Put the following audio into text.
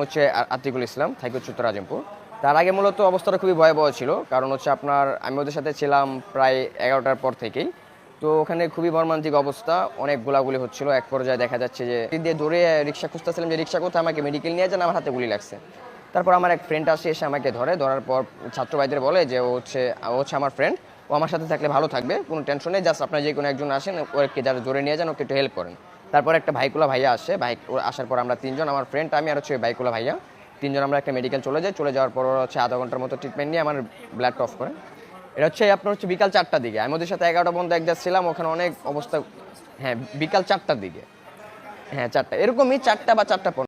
হচ্ছে আতিকুল ইসলাম, থাকি হচ্ছে উত্তর আজিমপুর। তার আগে মূলত অবস্থাটা খুবই ভয়াবহ ছিল, কারণ হচ্ছে আপনার আমি ওদের সাথে ছিলাম প্রায় 11টার পর থেকেই। তো ওখানে খুবই মর্মান্তিক অবস্থা, অনেক গোলাগুলি হচ্ছিল। এক পর্যায়ে দেখা যাচ্ছে যে দিয়ে দৌড়ে রিক্সা খুঁজতেছিলাম যে রিক্সা কোথায়, আমাকে মেডিকেল নিয়ে যান, আমার হাতে গুলি লাগছে। তারপর আমার এক ফ্রেন্ড আসে, এসে আমাকে ধরার পর ছাত্র ভাইদের বলে যে ও হচ্ছে আমার ফ্রেন্ড, ও আমার সাথে থাকলে ভালো থাকবে, কোনো টেনশন নেই, জাস্ট আপনার যে কোনো একজন আসেন, ওকে যারা জোরে নিয়ে যান, ওকে একটু হেল্প করেন। তারপর একটা ভাইকুলা ভাইয়া আসে, আসার পর আমরা তিনজন, আমার ফ্রেন্ড, আমি আর হচ্ছে ভাইকুলা ভাইয়া, তিনজন আমরা একটা মেডিকেল চলে যাওয়ার পর ওরা হচ্ছে আধা ঘন্টার মতো ট্রিটমেন্ট নিয়ে আমার ব্লাড অফ করে। এটা হচ্ছে আপনার হচ্ছে বিকাল 4টার দিকে, আমি ওদের সাথে 11টা পর্যন্ত এক ছিলাম, ওখানে অনেক অবস্থা। হ্যাঁ, বিকাল 4টার দিকে। হ্যাঁ 4টা এরকমই, 4টা বা 4টা।